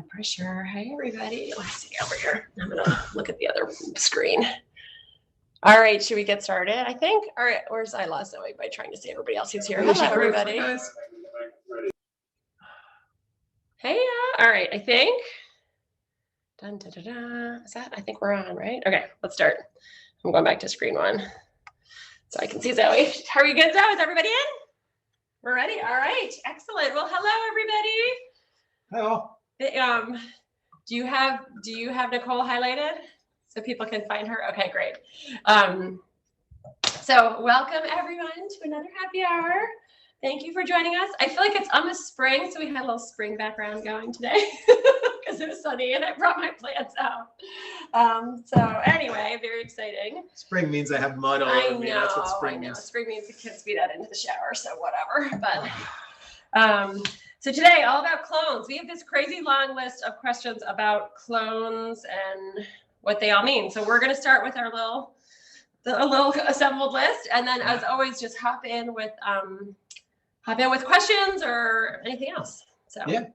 pressure. Hi, everybody. Let's see over here. I'm going to look at the other screen. All right, should we get started? I think. All right, where's I lost Zoe by trying to see everybody else who's here. Hello, everybody. Hey, all right, I think. Dun, da, da, da. Is that? I think we're on, right? Okay, let's start. I'm going back to screen one so I can see Zoe. How are you good, Zoe? Is everybody in? We're ready. All right, excellent. Well, hello, everybody. Hello. Do you have Nicole highlighted so people can find her? Okay, great. So welcome everyone to another happy hour. Thank you for joining us. I feel like it's almost spring, so we had a little spring background going today because it was sunny and I brought my plants out. So anyway, very exciting. Spring means I have mud all over me. That's what spring means. Spring means the kids beat that into the shower, so whatever. But so today, all about clones. We have this crazy long list of questions about clones and what they all mean. So we're going to start with our little assembled list, and then as always, just hop in with questions or anything else. So yeah,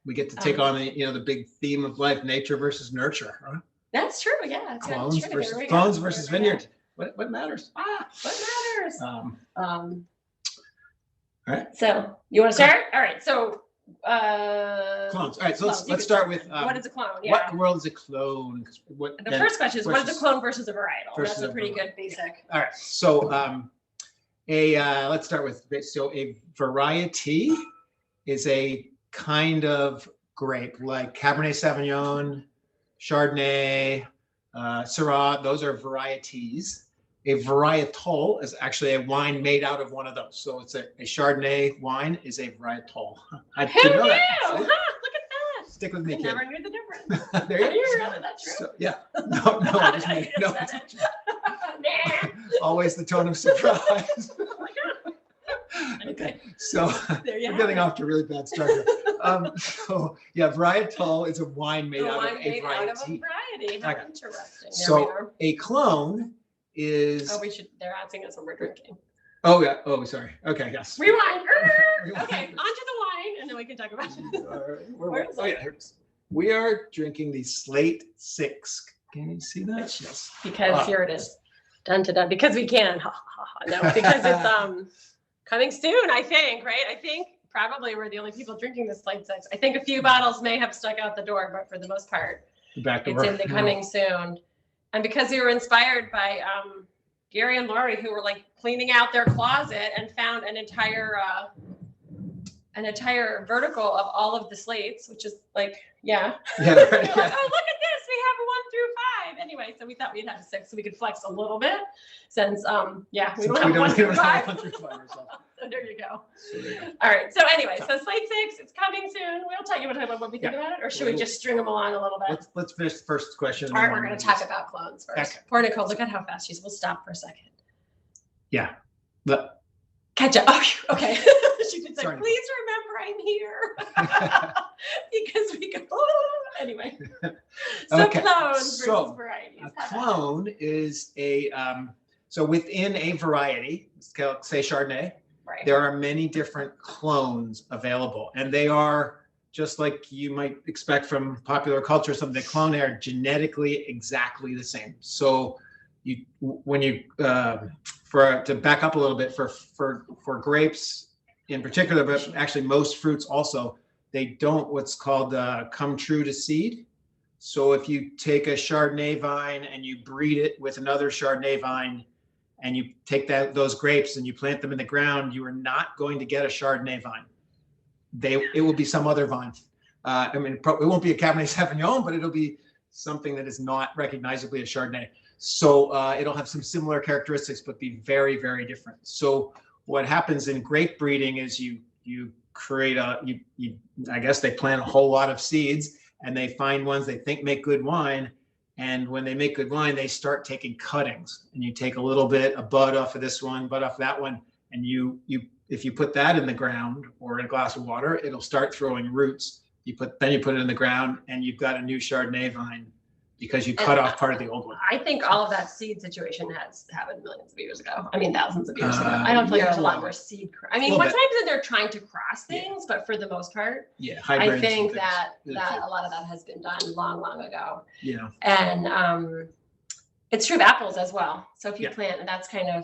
we get to take on the big theme of life: nature versus nurture. Huh? That's true. Yeah, clones versus vineyard. What matters? What matters? All right. So you want to start? All right. So clones. All right. So let's start with what is a clone? Yeah. What in the world is a clone? The first question is what is a clone versus a varietal? That's a pretty good basic. All right. So let's start with a variety is a kind of grape like Cabernet Sauvignon, Chardonnay, Syrah. Those are varieties. A varietal is actually a wine made out of one of those. So it's a Chardonnay wine is a varietal. I didn't know that. Huh, look at that. Stick with me, kid. Never knew the difference. There you go. Really, that's true. So, yeah. No, I just made no. Nah. Always the tone of surprise. Oh my God. Okay, so we're getting off to a really bad start here. So yeah, varietal is a wine made out of a variety. How interesting. So a clone is. Oh, they're asking us when we're drinking. Oh yeah. Oh, sorry. Okay. Yes. Rewind. Okay, onto the wine, and then we can talk about it. We are drinking the Slate 6. Can you see that? Yes. Because here it is. Dun, dun, dun. Because we can. No, because it's coming soon. I think. Right. I think probably we're the only people drinking this Slate 6. I think a few bottles may have stuck out the door, but for the most part, it's in the coming soon. And because we were inspired by Gary and Lori, who were like cleaning out their closet and found an entire vertical of all of the slates, which is like, yeah. Yeah, right, like, oh, look at this. We have 1 through 5. Anyway, so we thought we'd have 6 so we could flex a little bit since, we don't have 1 through 5. So there you go. All right. So anyway, so Slate 6, it's coming soon. We'll tell you about what we think about it, or should we just string them along a little bit? Let's finish the first question. All right, we're going to talk about clones first. Okay. Poor Nicole, look at how fast she's. We'll stop for a second. Yeah. Catch up. Oh, okay. She could say, please remember I'm here. Because we go, anyway. So okay. Clones versus varieties. A clone is so within a variety, say Chardonnay, right. There are many different clones available. And they are just like you might expect from popular culture, some of the clone are genetically exactly the same. So to back up a little bit for grapes in particular, but actually most fruits also, they don't what's called come true to seed. So if you take a Chardonnay vine and you breed it with another Chardonnay vine and you take those grapes and you plant them in the ground, you are not going to get a Chardonnay vine. It will be some other vine. It won't be a Cabernet Sauvignon, but it'll be something that is not recognizably a Chardonnay. So it'll have some similar characteristics, but be very, very different. So what happens in grape breeding is you create I guess they plant a whole lot of seeds and they find ones they think make good wine. And when they make good wine, they start taking cuttings, and you take a little bit, a bud off of this one, bud off that one. And if you put that in the ground or in a glass of water, it'll start throwing roots. Then you put it in the ground and you've got a new Chardonnay vine because you cut off part of the old one. I think all of that seed situation has happened millions of years ago. I mean, thousands of years ago. I don't think there's a lot more seed. I mean, sometimes they're trying to cross things, but for the most part, I think that a lot of that has been done long, long ago. Yeah. And it's true of apples as well. So if you plant, and that's kind of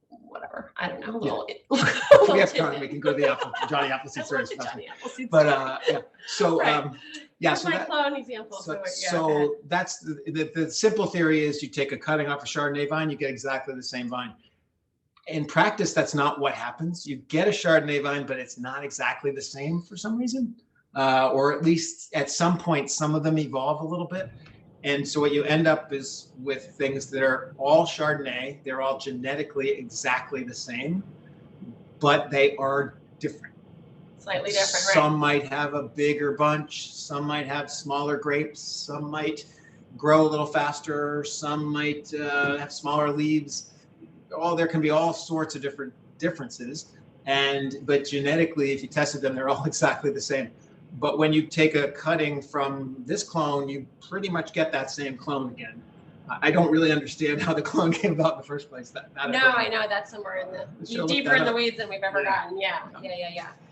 whatever, I don't know. We have time. We can go to the Johnny Appleseed series. But so so my clone example. So that's the simple theory is you take a cutting off a Chardonnay vine, you get exactly the same vine. In practice, that's not what happens. You get a Chardonnay vine, but it's not exactly the same for some reason, or at least at some point, some of them evolve a little bit. And so what you end up is with things that are all Chardonnay. They're all genetically exactly the same, but they are different. Slightly different, right? Some might have a bigger bunch. Some might have smaller grapes. Some might grow a little faster. Some might have smaller leaves. There can be all sorts of different differences. But genetically, if you tested them, they're all exactly the same. But when you take a cutting from this clone, you pretty much get that same clone again. I don't really understand how the clone came about in the first place. I know that's somewhere in deeper in the weeds than we've ever gotten. Yeah.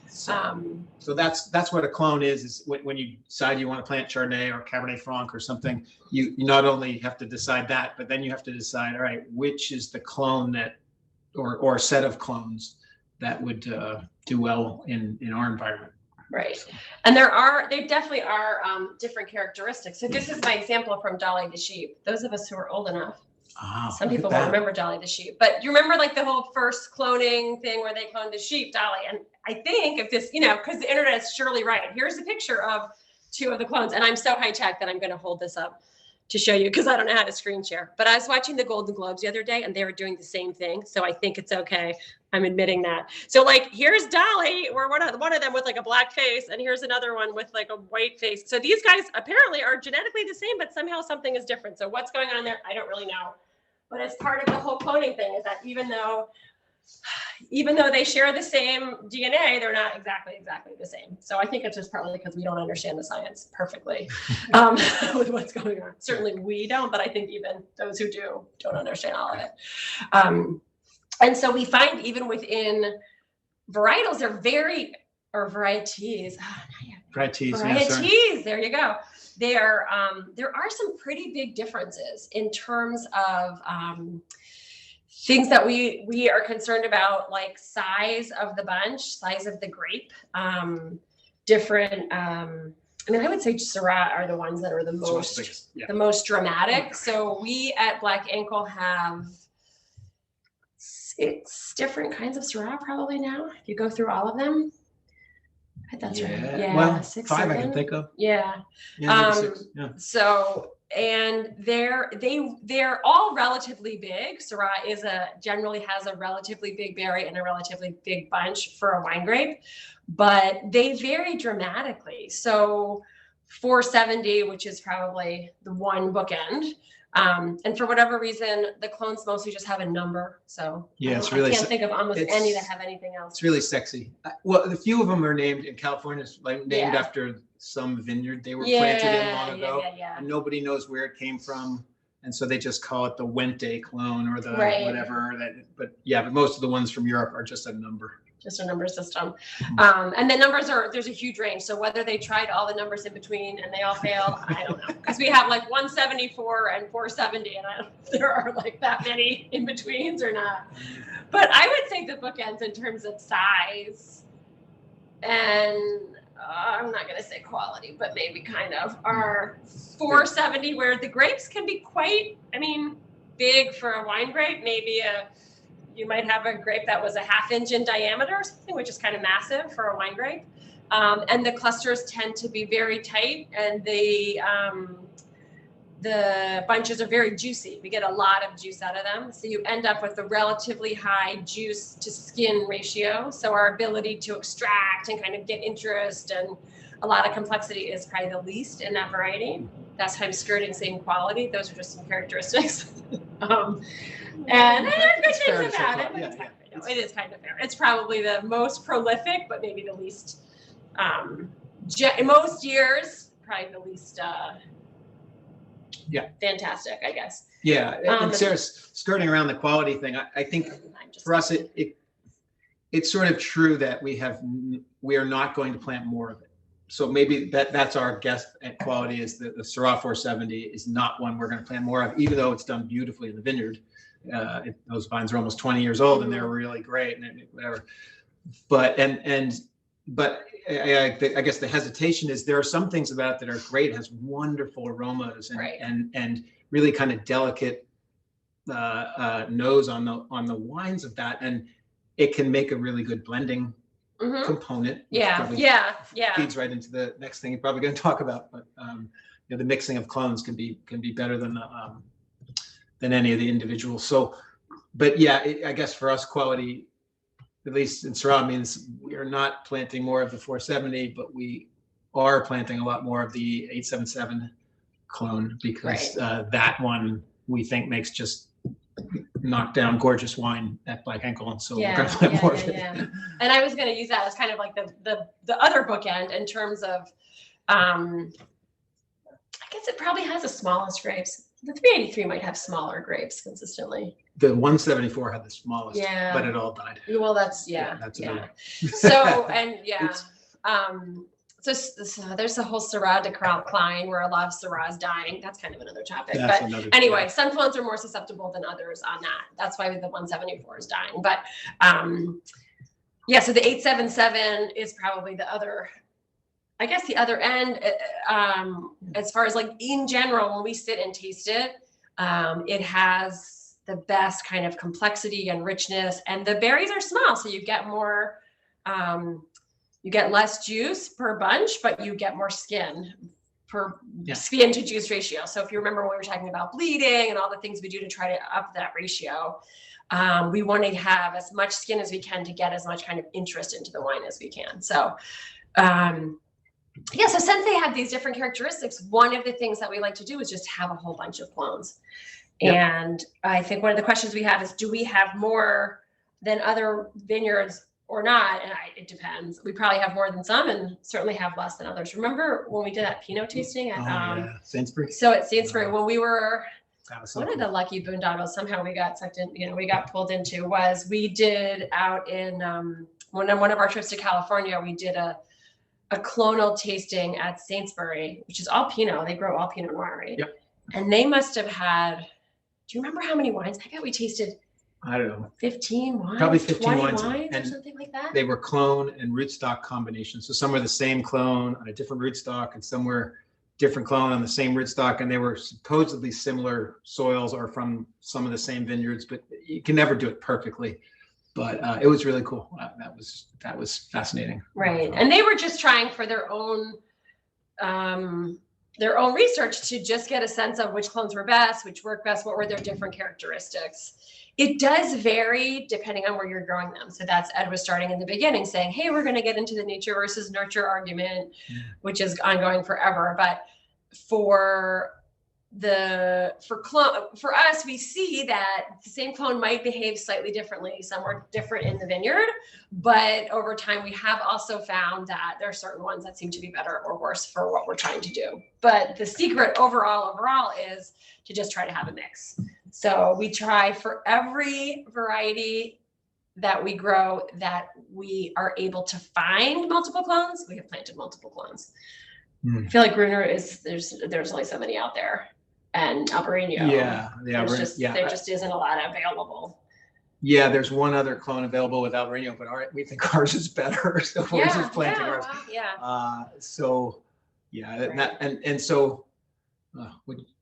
So that's what a clone is when you decide you want to plant Chardonnay or Cabernet Franc or something, you not only have to decide that, but then you have to decide, all right, which is the clone that, or a set of clones that would do well in our environment. Right. And they definitely are different characteristics. So this is my example from Dolly the sheep. Those of us who are old enough, some people will remember Dolly the sheep, but you remember like the whole first cloning thing where they cloned the sheep, Dolly. And I think if this, because the internet is surely right. Here's a picture of 2 of the clones. And I'm so high tech that I'm going to hold this up to show you because I don't know how to screen share. But I was watching the Golden Globes the other day and they were doing the same thing. So I think it's okay. I'm admitting that. So like, here's Dolly, or one of them with like a black face, and here's another one with like a white face. So these guys apparently are genetically the same, but somehow something is different. So what's going on there? I don't really know. But it's part of the whole cloning thing is that even though they share the same DNA, they're not exactly the same. So I think it's just partly because we don't understand the science perfectly with what's going on. Certainly we don't, but I think even those who do don't understand all of it. And so we find even within varietals, varieties. Varieties, there you go. There are some pretty big differences in terms of things that we are concerned about, like size of the bunch, size of the grape, different. I would say Syrah are the ones that are the most dramatic. So we at Black Ankle have 6 different kinds of Syrah probably now. If you go through all of them. That's right. Yeah. Well, 6, 5 7. I can think of. Yeah. Maybe 6. Yeah. So, and they're all relatively big. Syrah generally has a relatively big berry and a relatively big bunch for a wine grape, but they vary dramatically. So 470, which is probably the one bookend. And for whatever reason, the clones mostly just have a number. So it's really, I can't think of almost any that have anything else. It's really sexy. Well, a few of them are named in California, named after some vineyard they were planted in long ago. And nobody knows where it came from. And so they just call it the Wente clone or the whatever. But most of the ones from Europe are just a number. Just a number system. And the numbers there's a huge range. So whether they tried all the numbers in between and they all failed, I don't know. Because we have like 174 and 470, and I don't know if there are like that many in betweens or not. But I would say the bookends in terms of size and I'm not going to say quality, but maybe kind of are 470, where the grapes can be quite, big for a wine grape. Maybe you might have a grape that was a 1/2 inch in diameter or something, which is kind of massive for a wine grape. And the clusters tend to be very tight, and the bunches are very juicy. We get a lot of juice out of them. So you end up with a relatively high juice to skin ratio. So our ability to extract and kind of get interest and a lot of complexity is probably the least in that variety. That's how I'm skirting same quality. Those are just some characteristics. And there are good things about it, but it is kind of fair. It's probably the most prolific, but maybe the least, in most years, probably the least Yeah. fantastic, I guess. Yeah, and Sarah's skirting around the quality thing. I think for us, it's sort of true that we are not going to plant more of it. So maybe that's our guess at quality, is that the Syrah 470 is not one we're going to plant more of, even though it's done beautifully in the vineyard. Those vines are almost 20 years old and they're really great and whatever. But I guess the hesitation is there are some things about it that are great. It has wonderful aromas and really kind of delicate nose on the wines of that, and it can make a really good blending component. Yeah. Feeds right into the next thing you're probably going to talk about. But the mixing of clones can be better than any of the individuals. So, but yeah, I guess for us, quality, at least in Syrah, means we are not planting more of the 470, but we are planting a lot more of the 877 clone, because that one we think makes just knockdown gorgeous wine at Black Ankle, and so we're going to plant more of it. And I was going to use that as kind of like the other bookend in terms of, I guess it probably has the smallest grapes. The 383 might have smaller grapes consistently. The 174 had the smallest, but it all died. Well, that's So so there's the whole Syrah decline where a lot of Syrah is dying. That's kind of another topic. Anyway, some clones are more susceptible than others on that. That's why the 174 is dying. But so the 877 is probably the other, I guess the other end, as far as like in general, when we sit and taste it, it has the best kind of complexity and richness, and the berries are small. So you get more, you get less juice per bunch, but you get more skin per skin to juice ratio. So if you remember when we were talking about bleeding and all the things we do to try to up that ratio, we want to have as much skin as we can to get as much kind of interest into the wine as we can. So, so since they have these different characteristics, one of the things that we like to do is just have a whole bunch of clones. And I think one of the questions we have is, do we have more than other vineyards or not? And it depends. We probably have more than some and certainly have less than others. Remember when we did that Pinot tasting at Sainsbury? So at Sainsbury, when we were, one of the lucky boondoggles somehow we got sucked in, we got pulled into, was we did out in one of our trips to California, we did a clonal tasting at Sainsbury, which is all Pinot. They grow all Pinot Noir, right? Yep. And they must have had, do you remember how many wines? I bet we tasted, I don't know, 15 wines, probably 15 wines and or something like that. They were clone and rootstock combinations. So some were the same clone on a different rootstock, and some were different clone on the same rootstock, and they were supposedly similar soils or from some of the same vineyards, but you can never do it perfectly. But it was really cool. That was fascinating. Right, and they were just trying for their own research to just get a sense of which clones were best, which worked best, what were their different characteristics. It does vary depending on where you're growing them. So that's Ed was starting in the beginning saying, hey, we're going to get into the nature versus nurture argument, which is ongoing forever. But for us, we see that the same clone might behave slightly differently. Some are different in the vineyard, but over time we have also found that there are certain ones that seem to be better or worse for what we're trying to do. But the secret overall is to just try to have a mix. So we try for every variety that we grow that we are able to find multiple clones. We have planted multiple clones. I feel like Gruner there's only so many out there. And Albarino. There just isn't a lot available. Yeah, there's one other clone available with Albarino, but we think ours is better. So we're just planting ours. So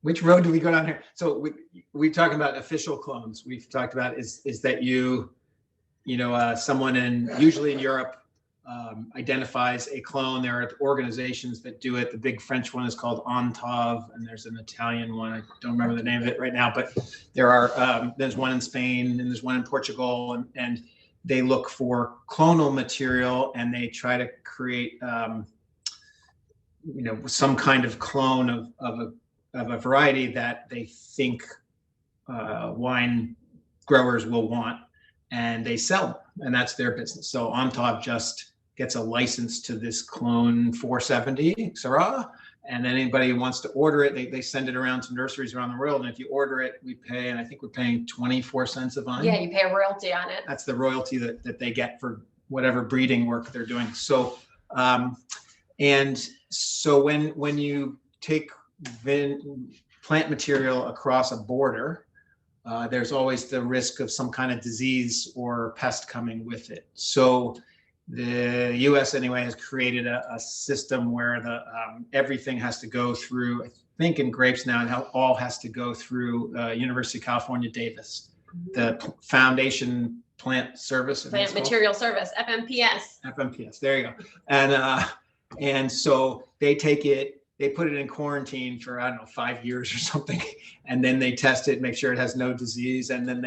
which road do we go down here? So we're talking about official clones. We've talked about is that someone usually in Europe identifies a clone. There are organizations that do it. The big French one is called Ontov, and there's an Italian one. I don't remember the name of it right now, but there's one in Spain and there's one in Portugal, and they look for clonal material and they try to create some kind of clone of a variety that they think wine growers will want, and they sell them, and that's their business. So Ontov just gets a license to this clone 470 Syrah, And anybody who wants to order it, they send it around to nurseries around the world. And if you order it, we pay, and I think we're paying 24 cents a vine. Yeah, you pay a royalty on it. That's the royalty that they get for whatever breeding work they're doing. So, and so when you take plant material across a border, there's always the risk of some kind of disease or pest coming with it. So the U.S. anyway has created a system where everything has to go through. I think in grapes now, it all has to go through University of California, Davis, the Foundation Plant Service. Plant Material Service, FMPS. FMPS. There you go. And so they take it. They put it in quarantine for, I don't know, 5 years or something, and then they test it, make sure it has no disease, and then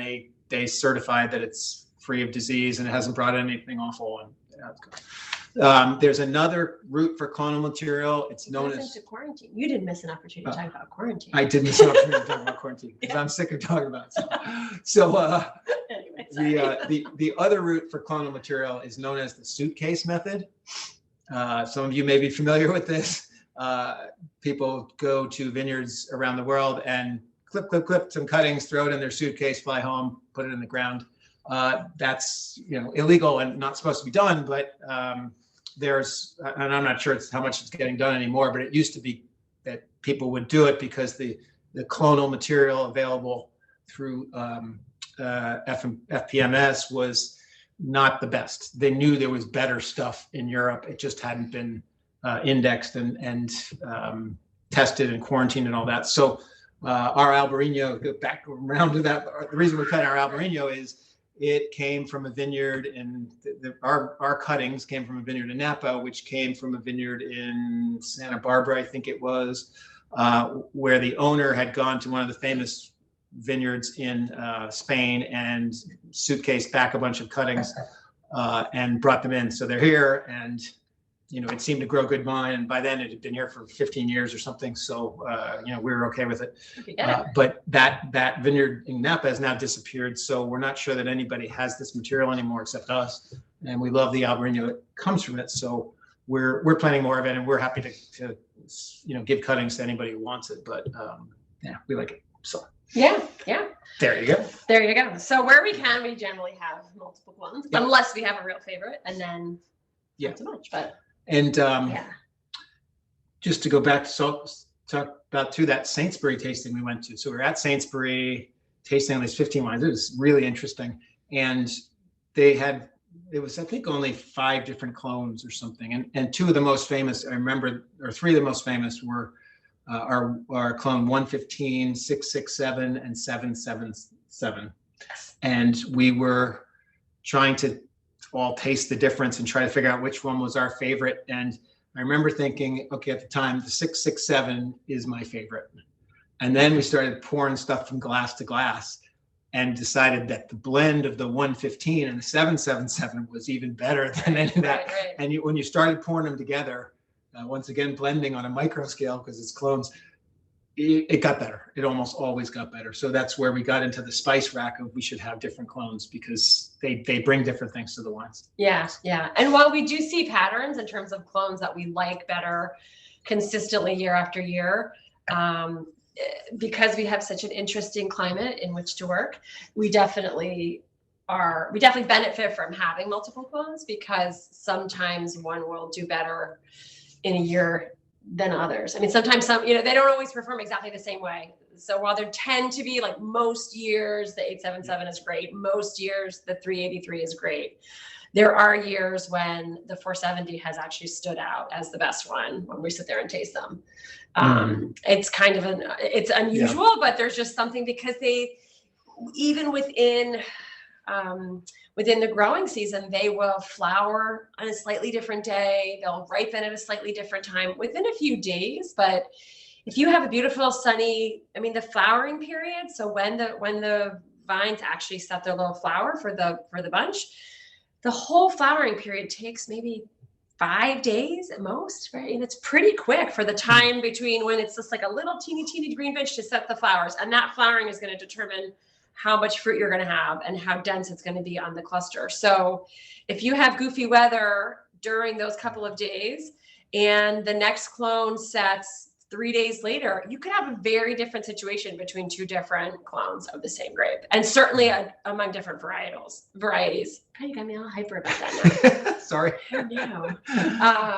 they certify that it's free of disease and it hasn't brought anything awful. And there's another route for clonal material. It's known as quarantine. You didn't miss an opportunity to talk about quarantine. I did miss an opportunity to talk about quarantine because I'm sick of talking about it. So anyway, the other route for clonal material is known as the suitcase method. Some of you may be familiar with this. People go to vineyards around the world and clip some cuttings, throw it in their suitcase, fly home, put it in the ground. That's illegal and not supposed to be done. But there's, and I'm not sure how much it's getting done anymore. But it used to be that people would do it because the clonal material available through FPMS was not the best. They knew there was better stuff in Europe. It just hadn't been indexed and tested and quarantined and all that. So our Albarino, go back around to that. The reason we cut our Albarino is it came from a vineyard, and our cuttings came from a vineyard in Napa, which came from a vineyard in Santa Barbara, I think it was, where the owner had gone to one of the famous vineyards in Spain and suitcased back a bunch of cuttings and brought them in. So they're here, and it seemed to grow good vine, and by then it had been here for 15 years or something. So we were okay with it. But that vineyard in Napa has now disappeared. So we're not sure that anybody has this material anymore except us. And we love the Albarino that comes from it. So we're planting more of it, and we're happy to give cuttings to anybody who wants it. But we like it. So yeah. There you go. There you go. So where we can, we generally have multiple ones, unless we have a real favorite, and then not so much. But just to go back to talk about that Sainsbury tasting we went to. So we were at Sainsbury tasting on these 15 wines. It was really interesting, and it was I think only 5 different clones or something, and 2 of the most famous I remember, or 3 of the most famous were our clone 115, 667, and 777. And we were trying to all taste the difference and try to figure out which one was our favorite. And I remember thinking, okay, at the time, the 667 is my favorite. And then we started pouring stuff from glass to glass and decided that the blend of the 115 and the 777 was even better than any of that. Right. And when you started pouring them together, once again, blending on a micro scale because it's clones, it got better. It almost always got better. So that's where we got into the spice rack of we should have different clones because they bring different things to the wines. Yeah. And while we do see patterns in terms of clones that we like better consistently year after year, because we have such an interesting climate in which to work, we definitely benefit from having multiple clones because sometimes one will do better in a year than others. I mean, sometimes they don't always perform exactly the same way. So while there tend to be, like, most years the 877 is great, most years the 383 is great, there are years when the 470 has actually stood out as the best one when we sit there and taste them. It's kind of it's unusual, but there's just something because they, even within the growing season, they will flower on a slightly different day. They'll ripen at a slightly different time within a few days. But if you have a beautiful sunny, the flowering period. So when the vines actually set their little flower for the bunch, the whole flowering period takes maybe 5 days at most, right? And it's pretty quick for the time between when it's just like a little teeny green bench to set the flowers. And that flowering is going to determine how much fruit you're going to have and how dense it's going to be on the cluster. So if you have goofy weather during those couple of days and the next clone sets 3 days later, you could have a very different situation between two different clones of the same grape, and certainly among different varieties. You got me all hyper about that now. Sorry.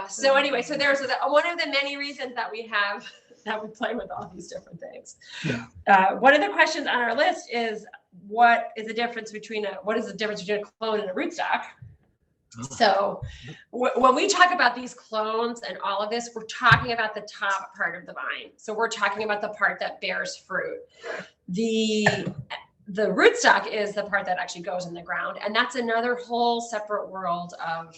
So anyway, so there's one of the many reasons that we have that we play with all these different things. Yeah. One of the questions on our list is what is the difference between a clone and a rootstock? So when we talk about these clones and all of this, we're talking about the top part of the vine. So we're talking about the part that bears fruit. The rootstock is the part that actually goes in the ground. And that's another whole separate world of,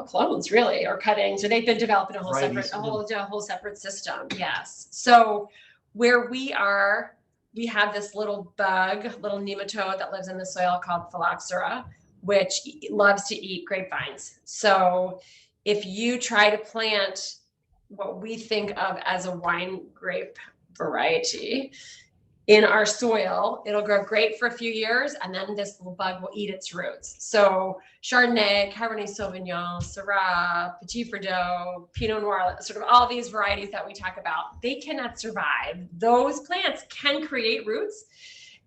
clones really, or cutting. So they've been developing a whole separate system. Yes. So where we are, we have this little nematode that lives in the soil called phylloxera, which loves to eat grapevines. So if you try to plant what we think of as a wine grape variety in our soil, it'll grow great for a few years, and then this little bug will eat its roots. So Chardonnay, Cabernet Sauvignon, Syrah, Petit Verdot, Pinot Noir, sort of all these varieties that we talk about, they cannot survive. Those plants can create roots.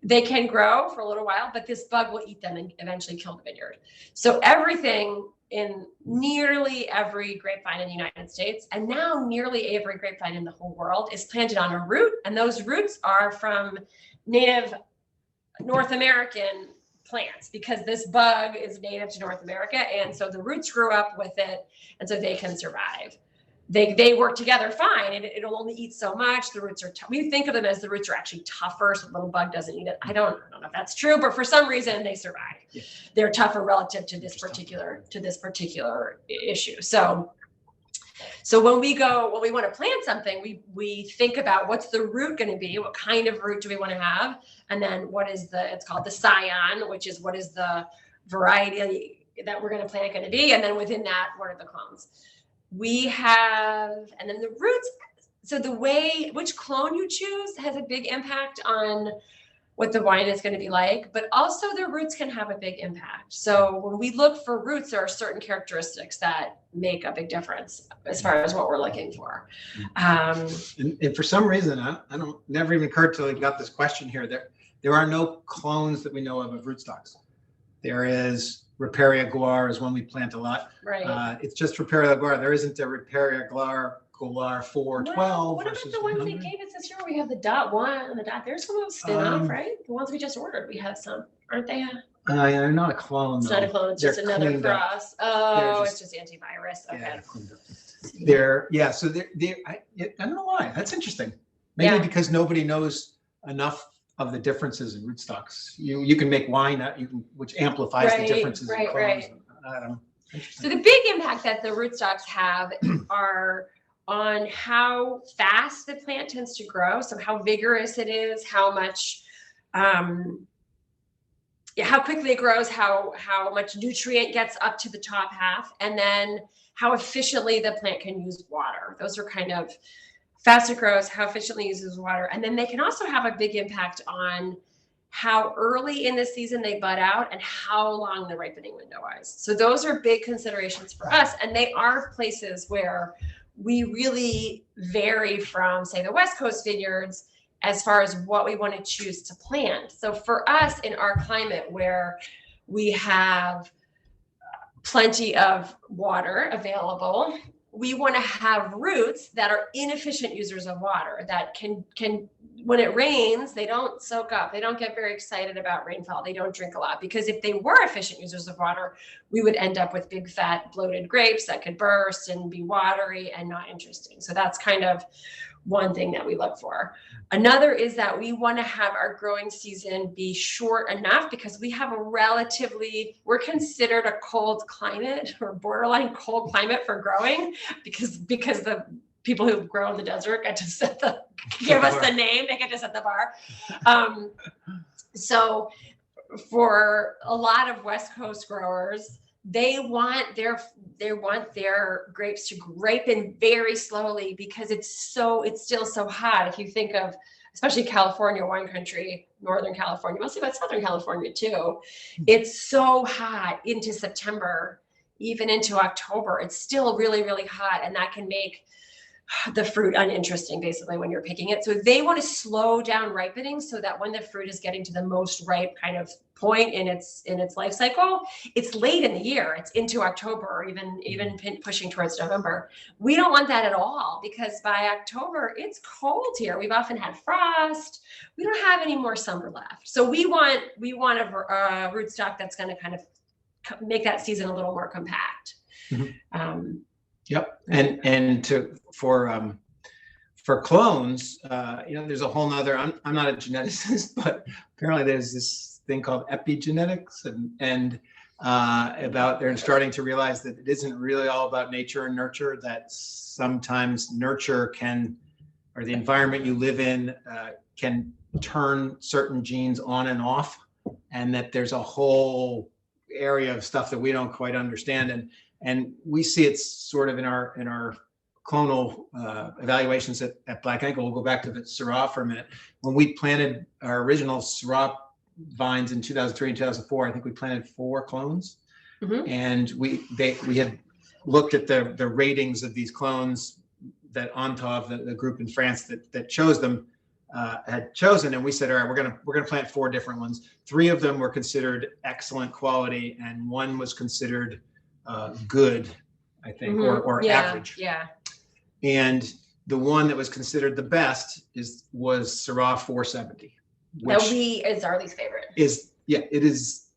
They can grow for a little while, but this bug will eat them and eventually kill the vineyard. So everything in nearly every grapevine in the United States, and now nearly every grapevine in the whole world, is planted on a root. And those roots are from native North American plants, because this bug is native to North America. And so the roots grew up with it, and so they can survive. They work together fine, and it'll only eat so much. The roots are we think of them as the roots are actually tougher, so the little bug doesn't eat it. I don't know if that's true, but for some reason they survive. Yeah. They're tougher relative to this particular issue. So when we want to plant something, we think about what's the root going to be, what kind of root do we want to have, and then it's called the scion, which is what is the variety that we're going to plant going to be, and then within that, what are the clones? And then the roots. So which clone you choose has a big impact on what the wine is going to be like, but also the roots can have a big impact. So when we look for roots, there are certain characteristics that make a big difference as far as what we're looking for. And for some reason, never even occurred till we got this question here. There are no clones that we know of rootstocks. There is Riparia Guar is one we plant a lot. Right. It's just Riparia Guar. There isn't a Riparia Guar 412. What about the ones they gave us this year? We have the .1 and the .. There's some of those spin-off, right? The ones we just ordered. We have some, aren't they? They're not a clone. It's not a clone. It's just another cross. Oh, it's just antivirus. Okay. Yeah. So I don't know why. That's interesting. Maybe because nobody knows enough of the differences in rootstocks. You can make wine which amplifies the differences in clones. Right. I don't know. So the big impact that the rootstocks have are on how fast the plant tends to grow. So how vigorous it is, how much, how quickly it grows, how much nutrient gets up to the top half, and then how efficiently the plant can use water. Those are kind of fast it grows, how efficiently it uses water. And then they can also have a big impact on how early in the season they bud out and how long the ripening window is. So those are big considerations for us. And they are places where we really vary from, say, the West Coast vineyards as far as what we want to choose to plant. So for us in our climate, where we have plenty of water available, we want to have roots that are inefficient users of water, that can when it rains, they don't soak up. They don't get very excited about rainfall. They don't drink a lot, because if they were efficient users of water, we would end up with big, fat, bloated grapes that could burst and be watery and not interesting. So that's kind of one thing that we look for. Another is that we want to have our growing season be short enough, because we have we're considered a cold climate, or borderline cold climate for growing, because the people who grow in the desert get to give us the name, they get to set the bar. So for a lot of West Coast growers, they want their grapes to ripen very slowly, because it's still so hot. If you think of, especially California, wine country, Northern California, mostly about Southern California too, it's so hot into September, even into October. It's still really, really hot, and that can make the fruit uninteresting basically when you're picking it. So they want to slow down ripening so that when the fruit is getting to the most ripe kind of point in its life cycle, it's late in the year, it's into October or even pushing towards November. We don't want that at all, because by October it's cold here. We've often had frost. We don't have any more summer left. So we want a rootstock that's going to kind of make that season a little more compact. Mm-hmm. Yep. And for clones, there's a whole nother, I'm not a geneticist, but apparently there's this thing called epigenetics and about they're starting to realize that it isn't really all about nature and nurture, that sometimes nurture or the environment you live in can turn certain genes on and off, and that there's a whole area of stuff that we don't quite understand. And we see it sort of in our clonal evaluations at Black Ankle. We'll go back to the Syrah for a minute. When we planted our original Syrah vines in 2003 and 2004, I think we planted 4 clones. Mm-hmm. And we had looked at the ratings of these clones that Ontov, the group in France that chose them, had chosen, and we said, all right, we're gonna plant 4 different ones. 3 of them were considered excellent quality, and 1 was considered good, I think, mm-hmm. or average. Yeah. And the one that was considered the best was Syrah 470. Which is our least favorite. It is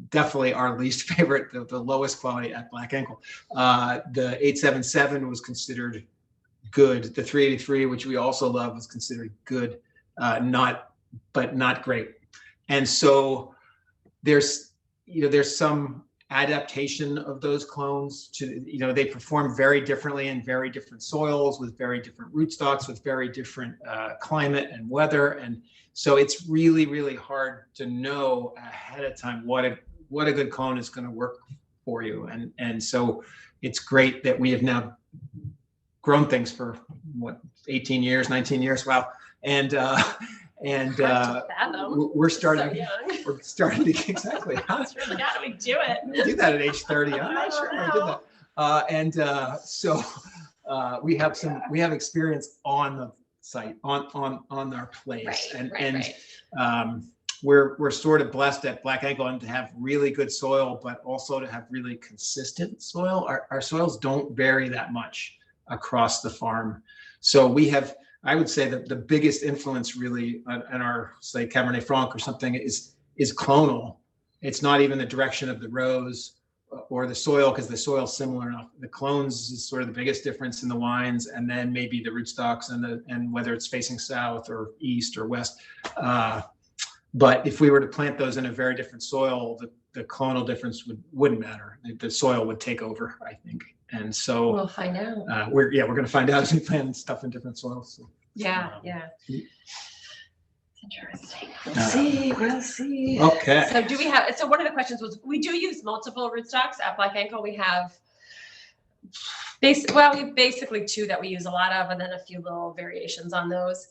definitely our least favorite, the lowest quality at Black Ankle. The 877 was considered good. The 383, which we also love, was considered good, but not great. And so there's some adaptation of those clones to, they perform very differently in very different soils with very different rootstocks, with very different climate and weather. And so it's really, really hard to know ahead of time what a good clone is going to work for you. And so it's great that we have now grown things for 18 years, 19 years. Wow. And we're starting to exactly. How do we do it? We do that at age 30. I'm not sure I did that. So we have experience on the site, on our place, we're sort of blessed at Black Ankle and to have really good soil, but also to have really consistent soil. Our soils don't vary that much across the farm. So we have, I would say that the biggest influence really on our, say, Cabernet Franc or something is clonal. It's not even the direction of the rows or the soil, because the soil's similar enough. The clones is sort of the biggest difference in the wines, and then maybe the rootstocks and whether it's facing south or east or west. But if we were to plant those in a very different soil, the clonal difference wouldn't matter. The soil would take over, I think. And so we'll find out. We're going to find out as we plant stuff in different soils. So, yeah. Interesting. We'll see. Okay. So one of the questions was, we do use multiple rootstocks at Black Ankle. We have we have basically 2 that we use a lot of, and then a few little variations on those.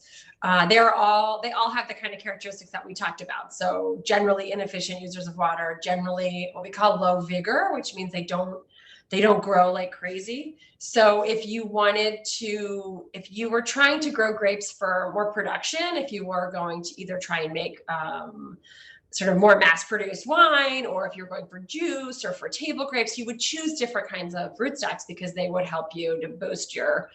They all have the kind of characteristics that we talked about. So generally inefficient users of water, generally what we call low vigor, which means they don't grow like crazy. So if you were trying to grow grapes for more production, if you were going to either try and make sort of more mass produced wine, or if you're going for juice or for table grapes, you would choose different kinds of rootstocks because they would help you to boost your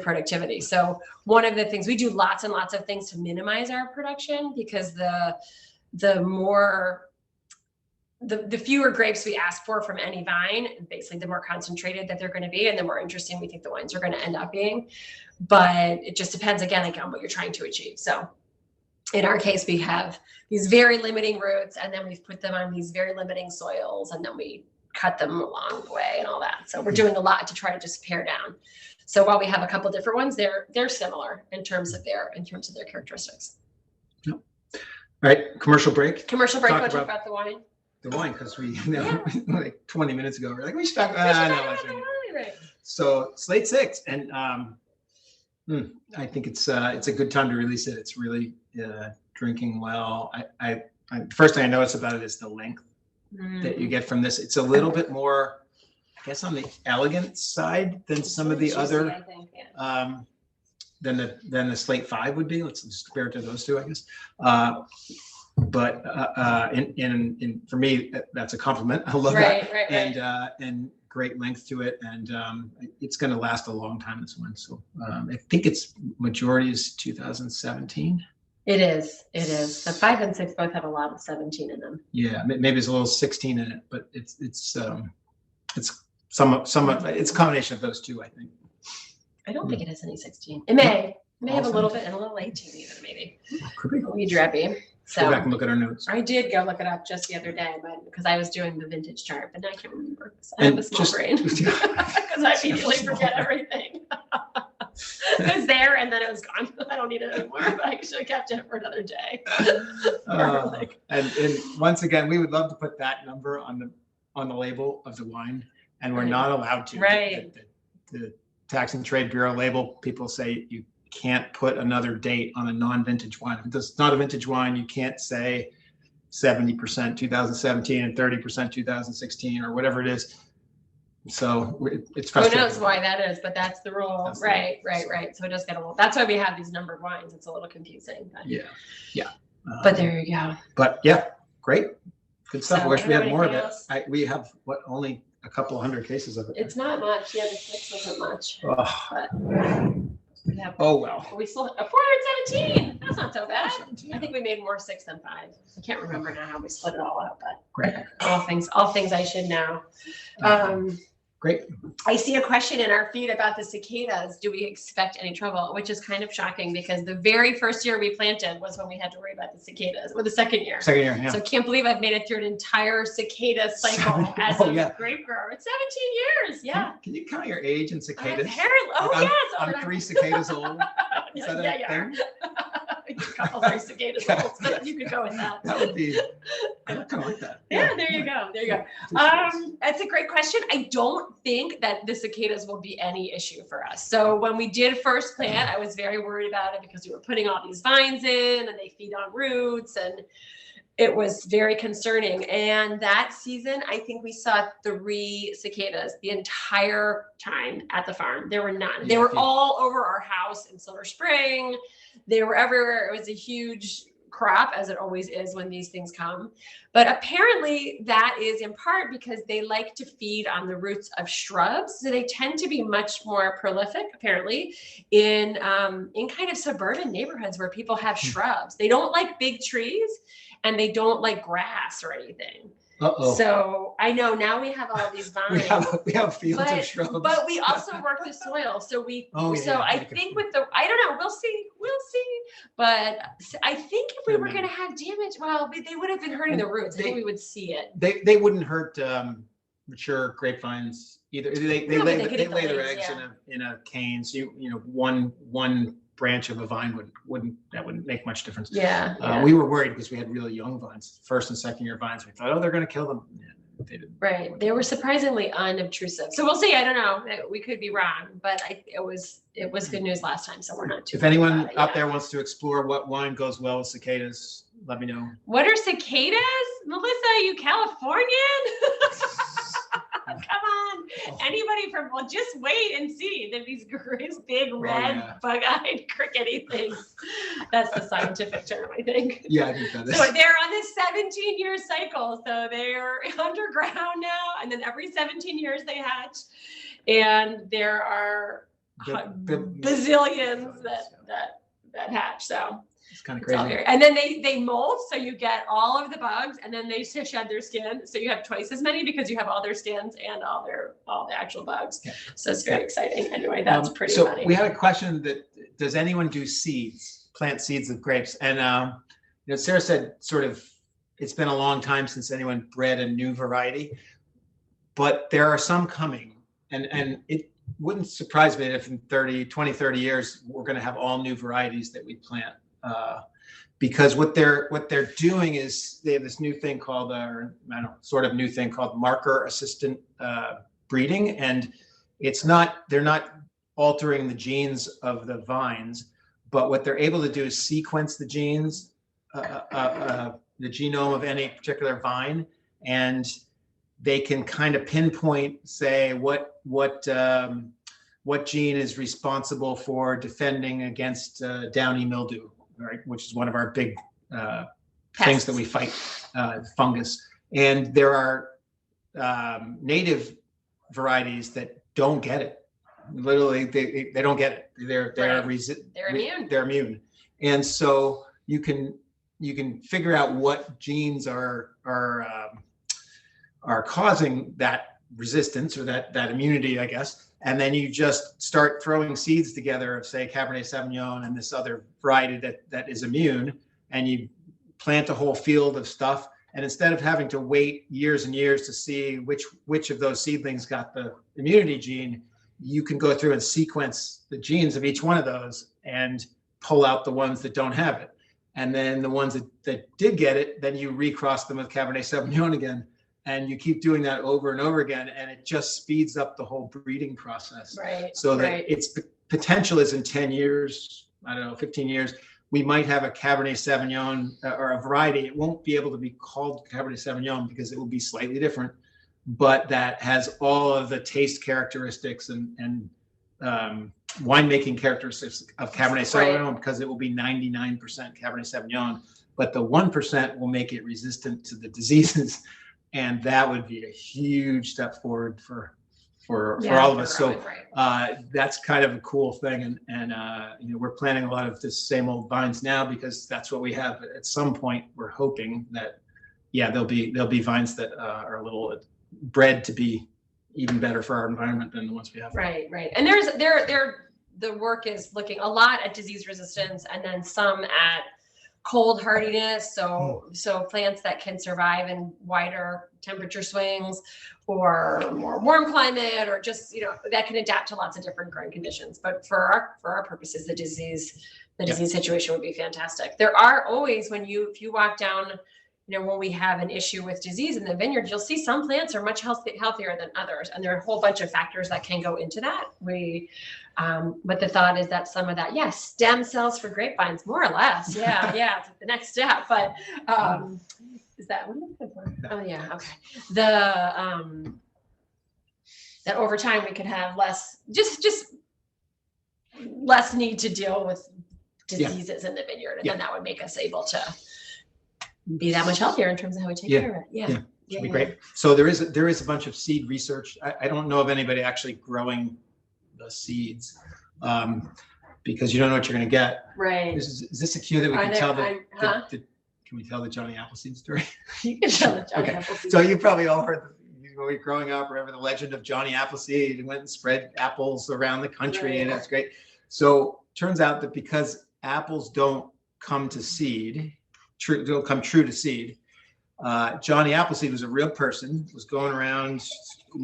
productivity. So one of the things, we do lots and lots of things to minimize our production, because the fewer grapes we ask for from any vine, basically the more concentrated that they're going to be, and the more interesting we think the wines are going to end up being. But it just depends, again, like on what you're trying to achieve. So in our case, we have these very limiting roots, and then we've put them on these very limiting soils, and then we cut them along the way and all that. So we're doing a lot to try to just pare down. So while we have a couple different ones, they're similar in terms of their characteristics. Yep. All right, commercial break. Want to talk about the wine? The wine, because we like 20 minutes ago, we're like, we should talk about the wine. Right. So Slate 6, and I think it's a good time to release it. It's really drinking well. The first thing I notice about it is the length that you get from this. It's a little bit more guess on the elegant side than some of the Juicy, other, I think, yeah. than the Slate 5 would be. Let's just compare it to those two, I guess. But for me, that's a compliment. I love that. Right. And great length to it, and it's going to last a long time, this one. So I think its majority is 2017. It is. The 5 and 6 both have a lot of 17 in them. Yeah, maybe there's a little 16 in it, but it's some of it's a combination of those two, I think. I don't think it has any 16. It may have a Awesome. little bit and a little 18 even, maybe. Could be. We dreppy. Go back So and look at our notes. I did go look it up just the other day, but because I was doing the vintage chart, but now I can't remember. I have a small brain because I immediately forget everything. It was there and then it was gone. I don't need it anymore, but I should have kept it for another day. And once again, we would love to put that number on the label of the wine, and we're not allowed to. Right. The Tax and Trade Bureau label, people say you can't put another date on a non-vintage wine. If it's not a vintage wine, you can't say 70% 2017 and 30% 2016 or whatever it is. So it's frustrating. Who knows why that is, but that's the rule. That's the Right. rule. So it does get a little, that's why we have these numbered wines. It's a little confusing. But, Yeah. but there you go. But yeah, great. Good stuff. So, I wish we I don't had know more of it. anything We have only a couple hundred cases of it. It's not much. Yeah, the 6 wasn't much. Oh, But we have, oh well. we still have 417. That's not so bad. I think we made more 6 than 5. I can't remember now how we split it all out, but Great. all things I should know. Great. I see a question in our feed about the cicadas. Do we expect any trouble? Which is kind of shocking because the very first year we planted was when we had to worry about the cicadas, or the second year. Second year, yeah. So can't believe I've made it through an entire cicada cycle as a grape grower. It's 17 years. Yeah. Can you count your age in cicadas? Apparently. Oh, Like, yes. I'm 3 cicadas old. Is that Yeah, a you are. thing? A couple 3 cicadas old, but you could go with that. That would be, I kind of like that. Yeah, there you go. That's a great question. I don't think that the cicadas will be any issue for us. So when we did first plant, I was very worried about it because we were putting all these vines in and they feed on roots, and it was very concerning. And that season, I think we saw 3 cicadas the entire time at the farm. There were none. They were all over our house in Silver Spring. They were everywhere. It was a huge crop, as it always is when these things come. But apparently that is in part because they like to feed on the roots of shrubs. So they tend to be much more prolific, apparently, in kind of suburban neighborhoods where people have shrubs. They don't like big trees and they don't like grass or anything. Uh-oh. So I know now we have all these vines. we have fields of shrubs. But we also work the soil. So I think with I don't know, we'll see. But I think if we were going to have damage, well, they would have been hurting the roots. I think we would see it. They wouldn't hurt mature grapevines either. They lay their eggs in a cane. So one branch of a vine wouldn't make much difference. Yeah. We were worried because we had really young vines, first and second year vines. We thought, they're going to kill them. Yeah, they didn't. Right. They were surprisingly unobtrusive. So we'll see. I don't know. We could be wrong, but it was good news last time. So we're not too. If anyone out there wants to explore what wine goes well with cicadas, let me know. What are cicadas? Melissa, are you Californian? Come on. Anybody just wait and see that these big red bug-eyed crickety things. That's the scientific term, I think. Yeah, I think that is. So they're on this 17-year cycle. So they're underground now, and then every 17 years they hatch. And there are bazillions that hatch. So it's kind of crazy. And then they molt, so you get all of the bugs, and then they shed their skin, so you have twice as many because you have all their skins and all the actual bugs. Yeah. So it's very exciting. Anyway, that's pretty funny. So we had a question that does anyone do plant seeds of grapes? And Sarah said it's been a long time since anyone bred a new variety, but there are some coming, and it wouldn't surprise me if in 20, 30 years we're going to have all new varieties that we plant. Because what they're doing is they have this new thing called marker assistant breeding, and they're not altering the genes of the vines, but what they're able to do is sequence the genes, the genome of any particular vine, and they can kind of pinpoint, say what gene is responsible for defending against downy mildew, right? Which is one of our big things that we fight, fungus. And there are native varieties that don't get it. Literally, they don't get it. They're immune. They're immune, and so you can figure out what genes are causing that resistance or that immunity, I guess. And then you just start throwing seeds together of, say, Cabernet Sauvignon and this other variety that is immune, and you plant a whole field of stuff. And instead of having to wait years and years to see which of those seedlings got the immunity gene, you can go through and sequence the genes of each one of those and pull out the ones that don't have it. And then the ones that did get it, then you recross them with Cabernet Sauvignon again. And you keep doing that over and over again. And it just speeds up the whole breeding process. Right. So that its potential is in 10 years, I don't know, 15 years, we might have a Cabernet Sauvignon or a variety. It won't be able to be called Cabernet Sauvignon because it will be slightly different, but that has all of the taste characteristics and winemaking characteristics of Cabernet Sauvignon, because it will be 99% Cabernet Sauvignon, but the 1% will make it resistant to the diseases. And that would be a huge step forward for all of us. So that's kind of a cool thing. And we're planting a lot of this same old vines now because that's what we have. But at some point, we're hoping that, there'll be vines that are a little bred to be even better for our environment than the ones we have. Right. And the work is looking a lot at disease resistance and then some at cold hardiness. So plants that can survive in wider temperature swings or more warm climate, or just, that can adapt to lots of different growing conditions. But for our purposes, the disease situation would be fantastic. There are always, if you walk down, when we have an issue with disease in the vineyard, you'll see some plants are much healthier than others. And there are a whole bunch of factors that can go into that. But the thought is that some of that, stem cells for grapevines, more or less. Yeah, it's the next step. But is that what I'm looking for? Oh, yeah, okay. That over time we could have less need to deal with diseases in the vineyard. And then that would make us able to be that much healthier in terms of how we take care of it. Yeah. It'd be great. So there is a bunch of seed research. I don't know of anybody actually growing the seeds because you don't know what you're going to get. Right. Is this a cue that we can tell can we tell the Johnny Appleseed story? You can tell the Johnny Appleseed. So you probably all heard when we were growing up, remember the legend of Johnny Appleseed, and went and spread apples around the country, and that's great. So turns out that because apples don't come to seed, they'll come true to seed. Johnny Appleseed was a real person, was going around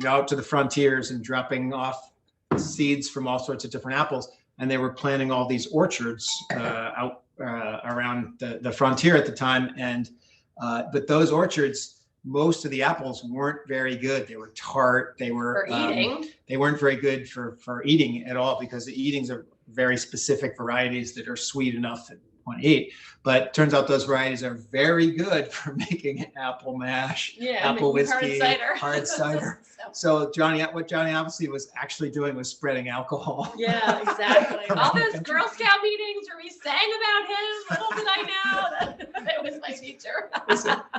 out to the frontiers and dropping off seeds from all sorts of different apples. And they were planting all these orchards out around the frontier at the time. And but those orchards, most of the apples weren't very good. They were tart. They were for eating. They weren't very good for eating at all, because the eatings are very specific varieties that are sweet enough at 0.8. But turns out those varieties are very good for making apple mash, apple whiskey, hard cider. So what Johnny Appleseed was actually doing was spreading alcohol. Yeah, exactly. All those Girl Scout meetings where we sang about him, little did I know that it was my teacher.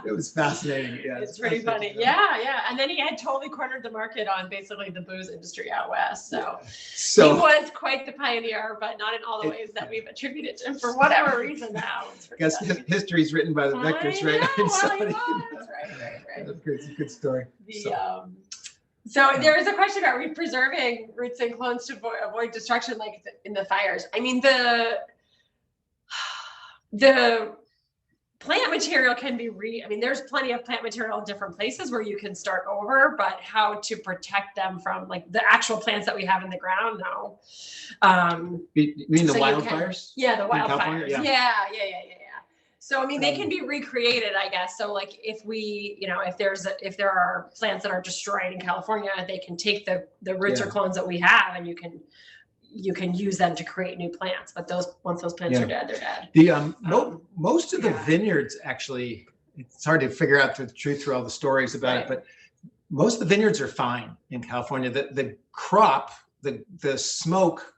It was fascinating. Yeah, it's pretty funny. Yeah. And then he had totally cornered the market on basically the booze industry out west. So he was quite the pioneer, but not in all the ways that we've attributed to him for whatever reason now. I guess history is written by the victors, right? Right. It's a good story. So there is a question about preserving roots and clones to avoid destruction, like in the fires. I mean, the plant material can be there's plenty of plant material in different places where you can start over, but how to protect them from like the actual plants that we have in the ground now. You mean the wildfires? Yeah, the wildfires. Yeah. So, I mean, they can be recreated, I guess. So like if we, if there are plants that are destroyed in California, they can take the roots or clones that we have, and you can use them to create new plants. But once those plants are dead, they're dead. Most of the vineyards, actually, it's hard to figure out the truth through all the stories about it, but most of the vineyards are fine in California. The crop, the smoke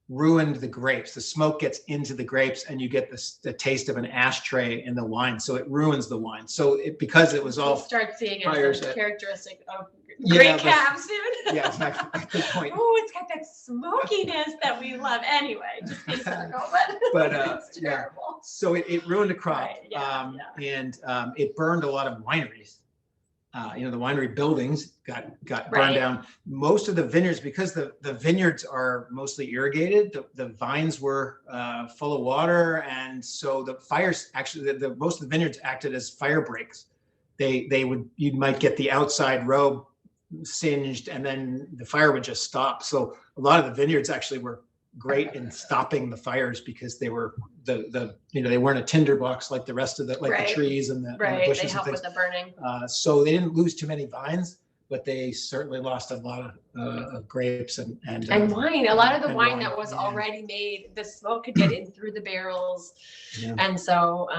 ruined the grapes. The smoke gets into the grapes and you get the taste of an ashtray in the wine. So it ruins the wine. So because it was all start seeing it fires as a that- characteristic of Yeah, great but- cab soon. yeah, exactly. Good point. Oh, it's got that smokiness that we love. Anyway, just being cynical, But, it's yeah. terrible. So it ruined the crop, Right, yeah, and it burned a lot of wineries. The winery buildings got burned Right. down. Most of the vineyards, because the vineyards are mostly irrigated, the vines were full of water, and so the fires actually most of the vineyards acted as fire breaks. You might get the outside row singed, and then the fire would just stop. So a lot of the vineyards actually were great in stopping the fires because they were they weren't a tinderbox like the rest of the Right. the trees and the Right, bushes they and help things. with the burning. So they didn't lose too many vines, but they certainly lost a lot of grapes and wine. A lot of the and wine wine, that was yeah. already made, the smoke could get in through the barrels, Yeah. and so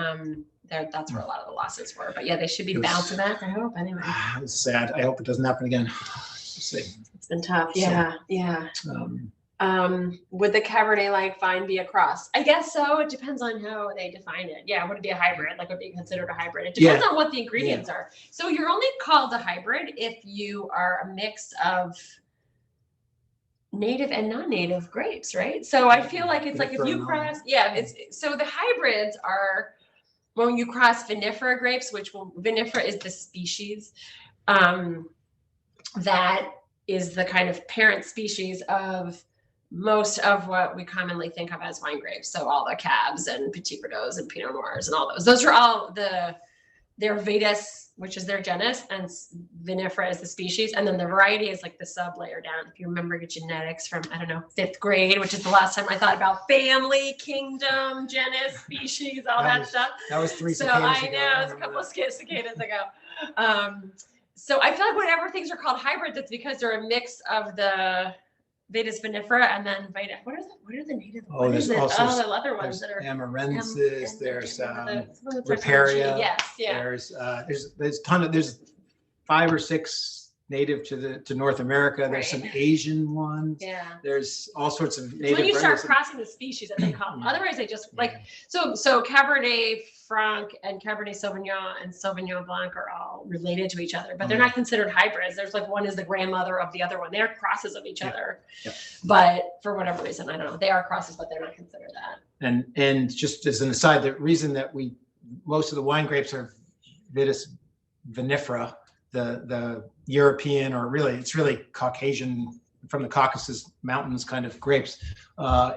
that's where a lot of the losses were. But yeah, they should be It was- bouncing back. I hope. Anyway, It's sad. I hope it doesn't happen again. See. it's been tough. So- Yeah, yeah. Um, Would the Cabernet like vine be a cross? I guess so. It depends on how they define it. Yeah, would it be a hybrid? Like, would it be considered a hybrid? It depends on what the ingredients are. So you're only called a hybrid if you are a mix of native and non-native grapes, right? So I feel like it's like if you cross, so the hybrids are when you cross vinifera grapes, vinifera is the species that is the kind of parent species of most of what we commonly think of as wine grapes. So all the cabs and petit verdots and pinot noirs and all those. Those are all they're Vitis, which is their genus, and vinifera is the species. And then the variety is like the sub layer down. If you remember your genetics from, I don't know, 5th grade, which is the last time I thought about family, kingdom, genus, species, all that stuff. That was 3 So cicadas I ago. know, it's a couple of cicadas ago. So I feel like whenever things are called hybrids, it's because they're a mix of the Vitis vinifera and then Vita. What are the native? Oh, what is there's it? also Oh, the other ones There's that are Amarensis, there's Riparia. Riparia. Yes, yeah. There's there's 5 or 6 native to North America. There's some Asian ones. Yeah. There's all sorts of So native. when you start varieties. crossing the species that they call them, Yeah. otherwise they just like so Cabernet Franc and Cabernet Sauvignon and Sauvignon Blanc are all related to each other, but they're not considered hybrids. There's like one is the grandmother of the other one. They're crosses of each other, but for whatever reason, I don't know. They are crosses, but they're not considered that. And just as an aside, the reason that most of the wine grapes are Vitis vinifera, the European, or it's really Caucasian, from the Caucasus Mountains kind of grapes,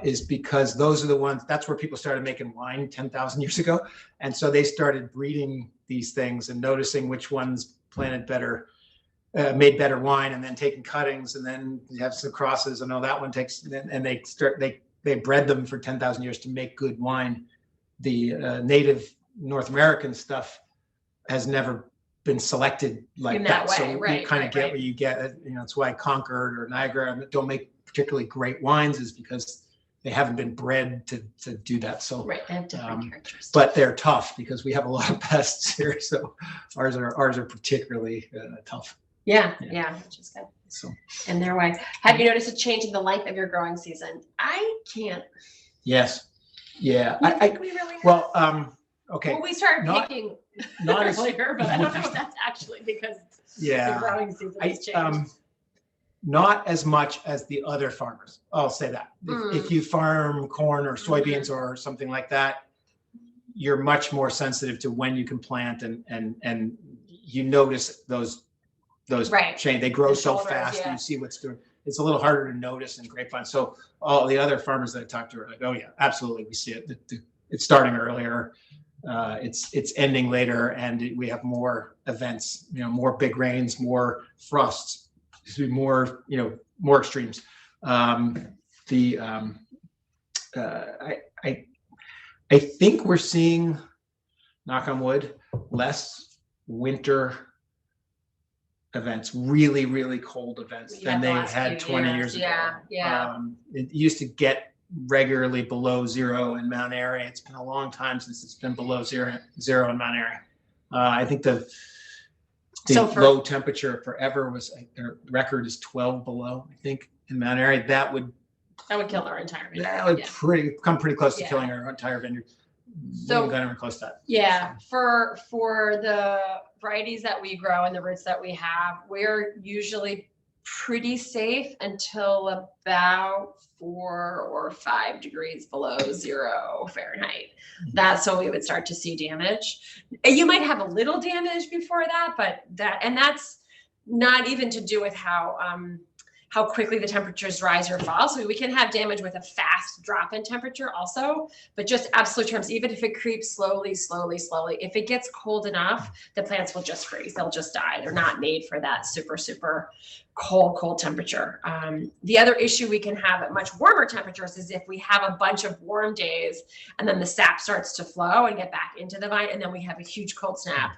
is because those are the ones, that's where people started making wine 10,000 years ago. And so they started breeding these things and noticing which ones planted better, made better wine, and then taking cuttings, and then you have some crosses, and that one takes, and they bred them for 10,000 years to make good wine. The native North American stuff has never been selected like that. Way, so you kind of get what you get. It's why Concord or Niagara don't make particularly great wines, is because they haven't been bred to do that. So they have different characteristics. But they're tough because we have a lot of pests here. So ours are particularly tough. Yeah, which is good. So in their way. Have you noticed a change in the length of your growing season? I can't. Yes. Yeah. I think we really have. Well, okay. Well, we started picking not as earlier, but I don't know if that's actually because the growing season has changed. Not as much as the other farmers. I'll say that. If you farm corn or soybeans or something like that, you're much more sensitive to when you can plant, and you notice those change. They grow so fast, and you see what's doing. It's a little harder to notice in grapevine. So all the other farmers that I talked to are like, oh yeah, absolutely, we see it. It's starting earlier. It's ending later, and we have more events. More big rains, more frosts, more more extremes. I think we're seeing, knock on wood, less winter events, really, really cold events than they had 20 years ago. Yeah. It used to get regularly below 0 in Mount Airy. It's been a long time since it's been below zero in Mount Airy. I think The So for- low temperature forever was, their record is 12 below, I think, in Mount Airy. That would kill our entire vineyard. That would come pretty close to Yeah. killing our entire vineyard. We So- haven't got anywhere close to that. Yeah, for the varieties that we grow and the roots that we have, we're usually pretty safe until about 4 or 5 degrees below 0 Fahrenheit. That's when we would start to see damage. And you might have a little damage before that, but that's not even to do with how quickly the temperatures rise or fall. So we can have damage with a fast drop in temperature also, but just absolute terms, even if it creeps slowly, if it gets cold enough, the plants will just freeze. They'll just die. They're not made for that super cold temperature. The other issue we can have at much warmer temperatures is if we have a bunch of warm days and then the sap starts to flow and get back into the vine, and then we have a huge cold snap,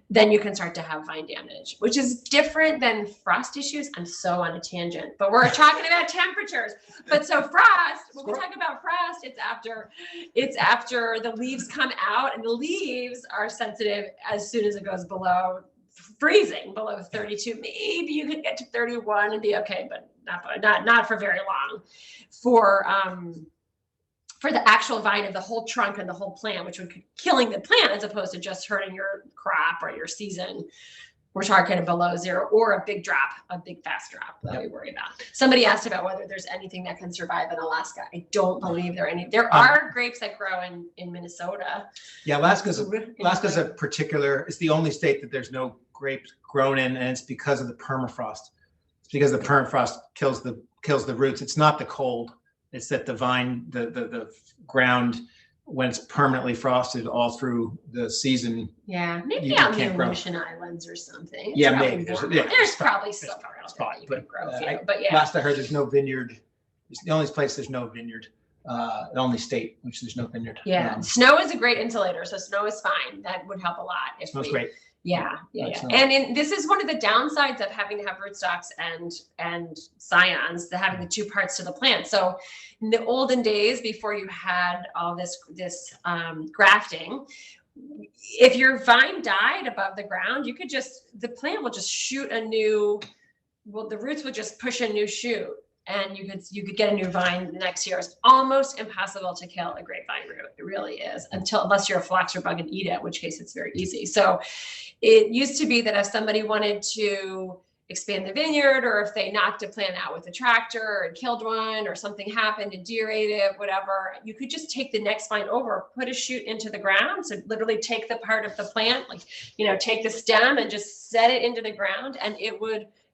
then you can start to have vine damage, which is different than frost issues. I'm so on a tangent, but we're talking about temperatures. But so frost, when we talk about frost, it's after the leaves come out, and the leaves are sensitive as soon as it goes below freezing, below 32. Maybe you could get to 31 and be okay, but not for very long. For the actual vine of the whole trunk and the whole plant, which would be killing the plant as opposed to just hurting your crop or your season, we're talking below 0 or a big fast drop that we worry about. Somebody asked about whether there's anything that can survive in Alaska. I don't believe there are any. There are grapes that grow in Minnesota. Yeah, Alaska's a particular, it's the only state that there's no grapes grown in, and it's because of the permafrost. It's because the permafrost kills the roots. It's not the cold. It's that the vine, the ground, when it's permanently frosted all through the season. Yeah, maybe you out can't in the grow. Ocean Islands or something. It's Yeah, probably maybe. warmer. There's There's spot. probably There's somewhere else spot, that you can grow. I- But yeah. Last I heard, there's no vineyard. It's the only place there's no vineyard. The only state which there's no vineyard. Yeah, snow is a great insulator, so snow is fine. That would help a lot. Smells great. Yeah. That's And this is one of the downsides of having to have rootstocks and scions, having the 2 parts to the plant. So in the olden days, before you had all this grafting, if your vine died above the ground, the plant will just shoot the roots would just push a new shoot, and you could get a new vine next year. It's almost impossible to kill a grapevine root. It really is, unless you're a phylloxera bug and eat it, in which case it's very easy. So it used to be that if somebody wanted to expand the vineyard, or if they knocked a plant out with a tractor and killed one, or something happened and deer ate it, whatever, you could just take the next vine over, put a shoot into the ground. So literally take the part of the plant, take the stem and just set it into the ground, and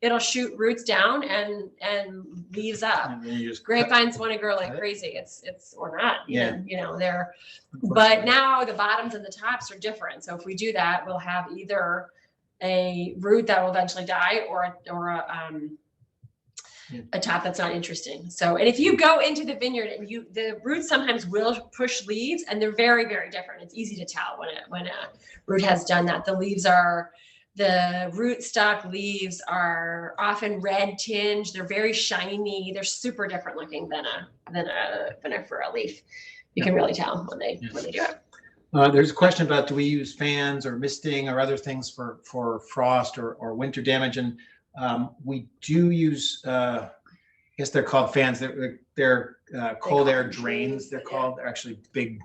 it'll shoot roots down and leaves up. And then you just Grapevines want to grow like crazy. It's or not. Yeah. They're. But now the bottoms and the tops are different. So if we do that, we'll have either a root that will eventually die, or a top that's not interesting. So, and if you go into the vineyard and the roots sometimes will push leaves, and they're very, very different. It's easy to tell when a root has done that. The rootstock leaves are often red tinged. They're very shiny. They're super different looking than a furrow leaf. You can really tell when they do it. There's a question about, do we use fans or misting or other things for frost or winter damage? And we do use, I guess they're called fans. They're cold air drains. They're called. They're actually big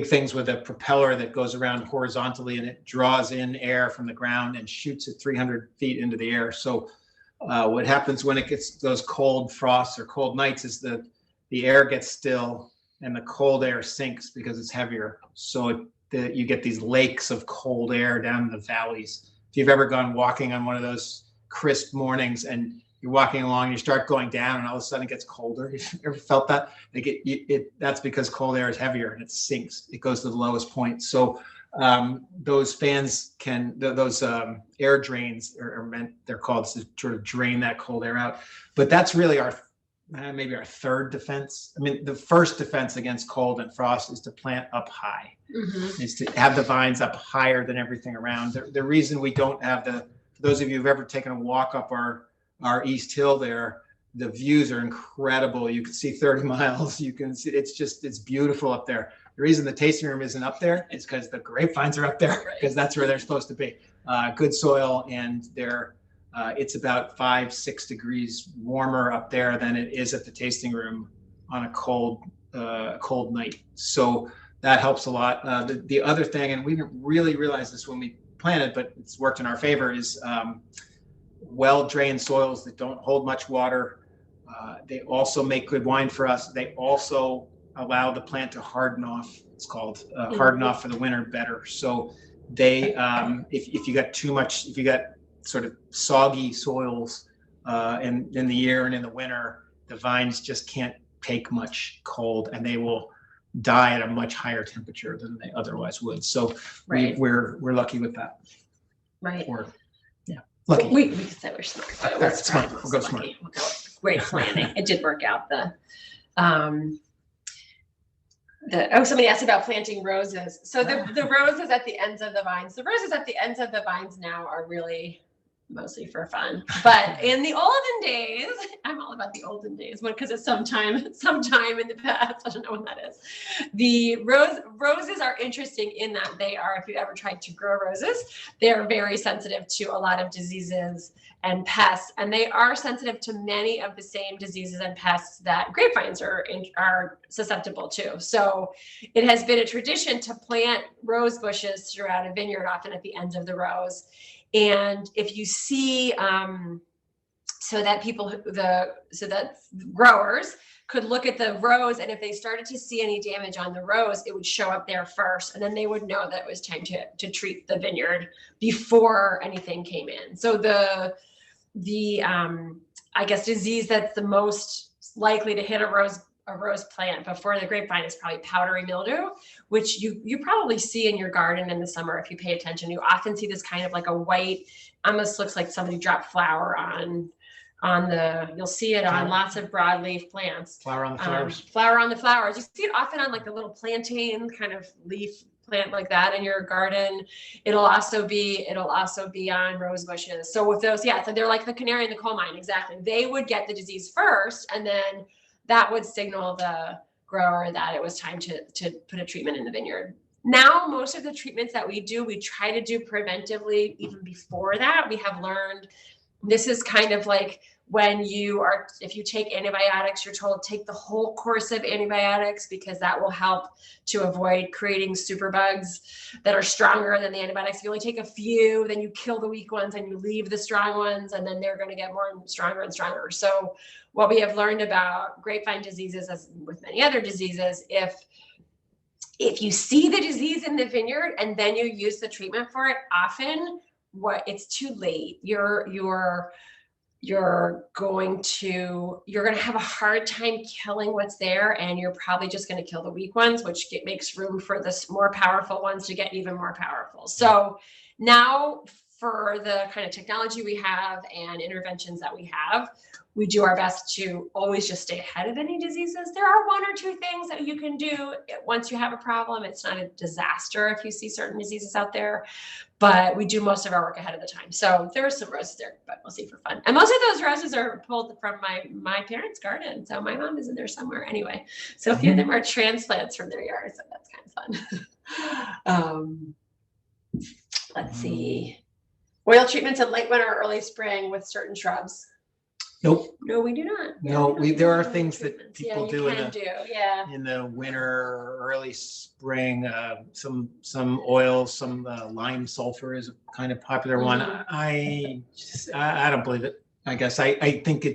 things with a propeller that goes around horizontally, and it draws in air from the ground and shoots it 300 feet into the air. So what happens when it gets those cold frosts or cold nights is the air gets still and the cold air sinks because it's heavier. So you get these lakes of cold air down in the valleys. If you've ever gone walking on one of those crisp mornings and you're walking along, you start going down, and all of a sudden it gets colder. You ever felt that? That's because cold air is heavier and it sinks. It goes to the lowest point. So those fans those air drains are meant, they're called to sort of drain that cold air out. But that's really maybe our third defense. I mean, the first defense against cold and frost is to plant up high. Mm-hmm. Is to have the vines up higher than everything around. The reason we don't have for those of you who've ever taken a walk up our East Hill there, The views are incredible. You can see 30 miles. You can see, it's beautiful up there. The reason the tasting room isn't up there is because the grapevines are up there, because that's where they're supposed to be. Good soil, and it's about 5-6 degrees warmer up there than it is at the tasting room on a cold night. So that helps a lot. The other thing, and we didn't really realize this when we planted, but it's worked in our favor, is well-drained soils that don't hold much water. They also make good wine for us. They also allow the plant to harden off. It's called harden off for the winter better. So they, if you got too much, if you got sort of soggy soils in the year and in the winter, the vines just can't take much cold, and they will die at a much higher temperature than they otherwise would. So we're lucky with that. Right. Or yeah, lucky. We said we're smart. But we're smart. We'll go smart. We'll go great planning. It did work out. Somebody asked about planting roses. So the roses at the ends of the vines. The roses at the ends of the vines now are really mostly for fun. But in the olden days, I'm all about the olden days, because it's sometime in the past. I don't know when that is. The roses are interesting in that they are, if you ever tried to grow roses, they are very sensitive to a lot of diseases and pests, and they are sensitive to many of the same diseases and pests that grapevines are susceptible to. So it has been a tradition to plant rose bushes throughout a vineyard, often at the ends of the rows. And if you see, so that growers could look at the rows, and if they started to see any damage on the rows, it would show up there first, and then they would know that it was time to treat the vineyard before anything came in. So the I guess disease that's the most likely to hit a rose plant before the grapevine is probably powdery mildew, which you probably see in your garden in the summer if you pay attention. You often see this kind of like a white, almost looks like somebody dropped flour on you'll see it on lots of broadleaf plants. Flour on the flowers. Flour on the flowers. You see it often on like the little plantain kind of leaf plant like that in your garden. It'll also be on rose bushes. So with those, so they're like the canary in the coal mine. Exactly. They would get the disease first, and then that would signal the grower that it was time to put a treatment in the vineyard. Now, most of the treatments that we try to do preventively even before that. We have learned this is kind of like if you take antibiotics, you're told take the whole course of antibiotics, because that will help to avoid creating superbugs that are stronger than the antibiotics. If you only take a few, then you kill the weak ones and you leave the strong ones, and then they're going to get more stronger and stronger. So what we have learned about grapevine diseases, as with many other diseases, if you see the disease in the vineyard and then you use the treatment for it, often it's too late. You're going to have a hard time killing what's there, and you're probably just going to kill the weak ones, which makes room for the more powerful ones to get even more powerful. So now, for the kind of technology we have and interventions that we have, we do our best to always just stay ahead of any diseases. There are one or two things that you can do once you have a problem. It's not a disaster if you see certain diseases out there, but we do most of our work ahead of the time. So there are some roses there, but mostly for fun. And most of those roses are pulled from my parents' garden. So my mom is in there somewhere anyway. So a few of them are transplants from their yard. So that's kind of fun. Let's see. Oil treatments in late winter or early spring with certain shrubs. Nope. No, we do not. No, there are things that people do in the winter or early spring. Some oils, some lime sulfur is a kind of popular one. I don't believe it. I guess I think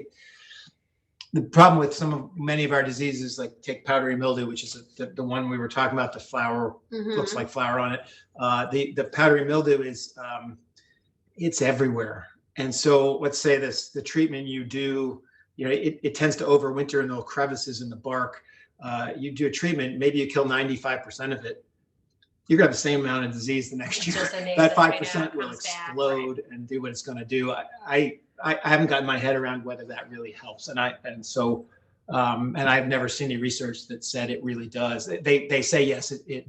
the problem with many of our diseases, like take powdery mildew, which is the one we were talking about, the flower looks like flour on it. The powdery mildew is it's everywhere. And so let's say the treatment you do, it tends to overwinter in those crevices in the bark. You do a treatment, maybe you kill 95% of it. You're going to have the same amount of disease the next year. That 5% will explode and do what it's going to do. I haven't gotten my head around whether that really helps. And I've never seen any research that said it really does. They say, yes, it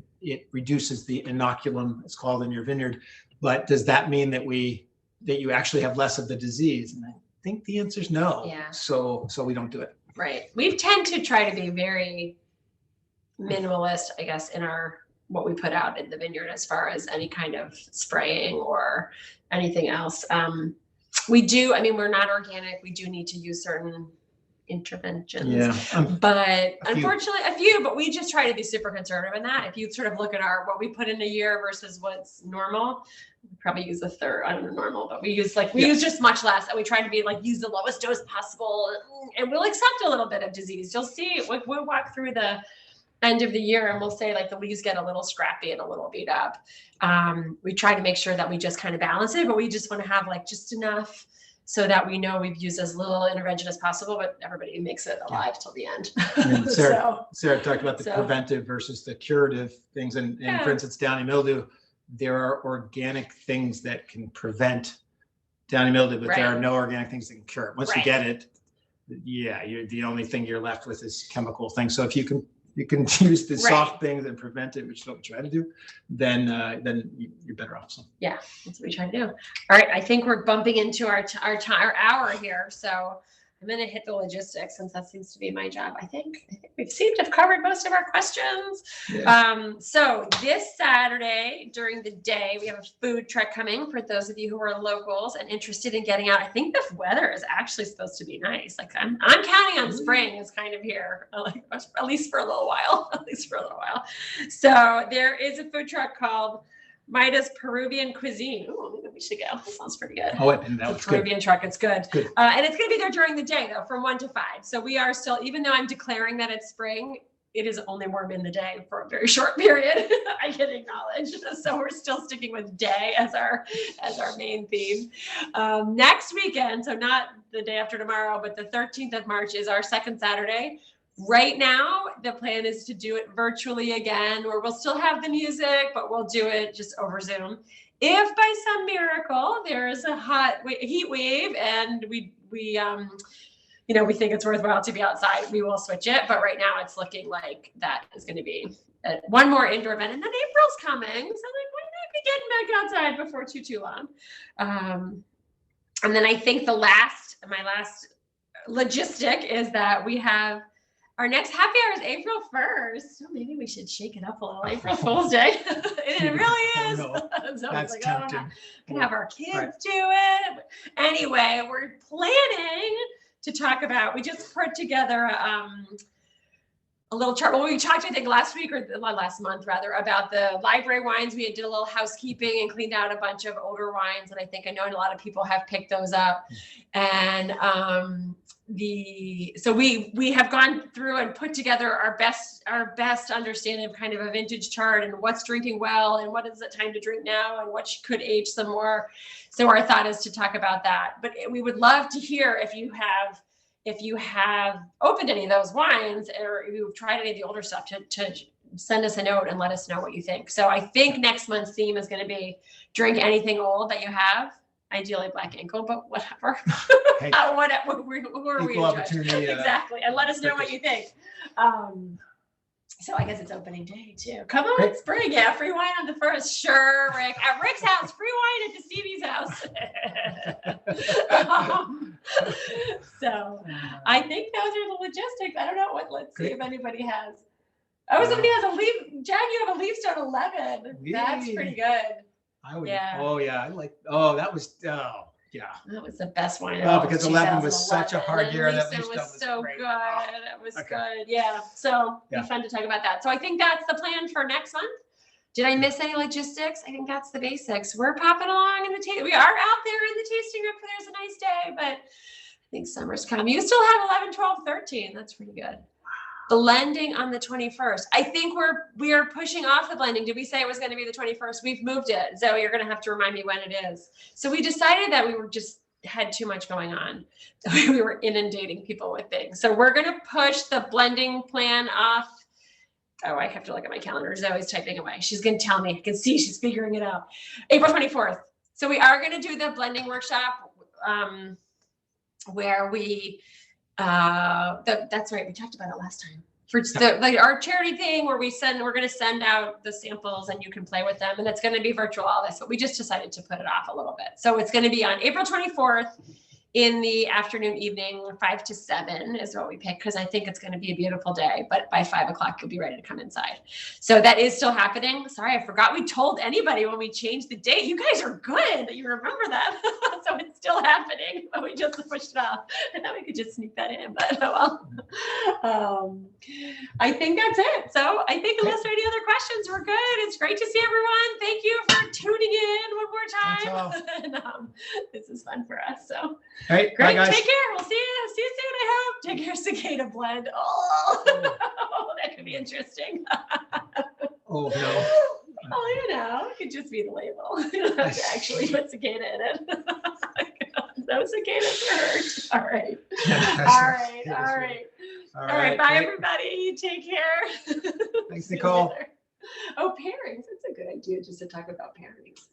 reduces the inoculum, it's called, in your vineyard. But does that mean that you actually have less of the disease? And think the answer is no. Yeah. So we don't do it. Right. We tend to try to be very minimalist, I guess, in what we put out in the vineyard as far as any kind of spraying or anything else. We do, I mean, we're not organic. We do need to use certain interventions. Yeah. But unfortunately, a few, but we just try to be super conservative in that. If you sort of look at what we put in a year versus what's normal, we probably use a third, I don't know, normal, but we use just much less, and we try to be use the lowest dose possible, and we'll accept a little bit of disease. You'll see, we'll walk through the end of the year and we'll say the leaves get a little scrappy and a little beat up. We try to make sure that we just kind of balance it, but we just want to have just enough so that we know we've used as little intervention as possible, but everybody makes it alive till the end. Sarah talked about the preventive versus the curative things. And for instance, downy mildew, there are organic things that can prevent downy mildew, but there are no organic things that can cure it. Once you get it, the only thing you're left with is chemical things. So if you can use the soft things and prevent it, which is what we try to do, then you're better off. So yeah, that's what we try to do. All right, I think we're bumping into our hour here, so I'm going to hit the logistics since that seems to be my job. I think we seem to have covered most of our questions. Yeah. So this Saturday during the day, we have a food truck coming for those of you who are locals and interested in getting out. I think the weather is actually supposed to be nice. I'm counting on spring is kind of here, at least for a little while. So there is a food truck called Maida's Peruvian Cuisine. Oh, maybe we should go. That sounds pretty good. Oh, and that was Peruvian good. truck. It's good. And it's going to be there during the day, though, from 1 to 5. So we are still, even though I'm declaring that it's spring, it is only warm in the day for a very short period. I can acknowledge. So we're still sticking with day as our main theme. Next weekend, so not the day after tomorrow, but the 13th of March is our second Saturday. Right now, the plan is to do it virtually again, where we'll still have the music, but we'll do it just over Zoom. If by some miracle there is a heat wave and we think it's worthwhile to be outside, we will switch it. But right now, it's looking like that is going to be one more indoor event, and then April's coming, so why not be getting back outside before too long? And then I think my last logistic is that we have. Our next happy hour is April 1st. So maybe we should shake it up a little. April Fool's Day. It really is. So that's tempting. We can have our kids do it. Anyway, we're planning to talk about, we just put together a little chart. Well, we talked, I think, last month, about the library wines. We did a little housekeeping and cleaned out a bunch of older wines. And I know a lot of people have picked those up. And so we have gone through and put together our best understanding of kind of a vintage chart and what's drinking well and what is it time to drink now and what could age some more. So our thought is to talk about that. But we would love to hear if you have opened any of those wines or you've tried any of the older stuff to send us a note and let us know what you think. So I think next month's theme is going to be drink anything old that you have. Ideally Black Ankle, but whatever. Hey, who are we? Equal opportunity. Exactly. And let us know what you think. So I guess it's opening day too. Come on, spring. Yeah, free wine on the 1st. Sure, Rick. At Rick's house, free wine at Stevie's house. So I think those are the logistics. I don't know let's see if anybody has. Oh, somebody has a leaf. Jack, you have a leaf stone 11. That's pretty good. I would. Yeah. Oh yeah. That was. Yeah. That was the best wine. Oh, because 11 was such a hard year. That leaf was so good. It was good. Yeah. So it'd be fun to talk about that. So I think that's the plan for next month. Did I miss any logistics? I think that's the basics. We're popping along in the tasting. We are out there in the tasting room. There's a nice day, but I think summer's come. You still have 11, 12, 13. That's pretty good. Blending on the 21st. I think we are pushing off the blending. Did we say it was going to be the 21st? We've moved it. Zoe, you're going to have to remind me when it is. So we decided that we were just had too much going on. We were inundating people with things. So we're going to push the blending plan off. Oh, I have to look at my calendar. Zoe's typing away. She's going to tell me. I can see she's figuring it out. April 24th. So we are going to do the blending workshop where we that's right. We talked about it last time for our charity thing where we're going to send out the samples and you can play with them, and it's going to be virtual, all this, but we just decided to put it off a little bit. So it's going to be on April 24th in the afternoon, evening, 5 to 7 is what we pick, because I think it's going to be a beautiful day. But by 5 o'clock, you'll be ready to come inside. So that is still happening. Sorry, I forgot we told anybody when we changed the date. You guys are good that you remember that. So it's still happening, but we just pushed it off. I thought we could just sneak that in, but oh well. I think that's it. So I think unless there are any other questions, we're good. It's great to see everyone. Thank you for tuning in one more time. And, this is fun for us. So All right, great. bye, guys. Take care. We'll see you soon, I hope. Take care, cicada blend. Oh, that could be interesting. Oh, no. Oh, it could just be the label. You don't have to actually put cicada in it. No cicadas hurt. All right. All right. Bye, great. everybody. Take care. Thanks, See you Nicole. later. Oh, pairings. That's a good idea just to talk about pairings.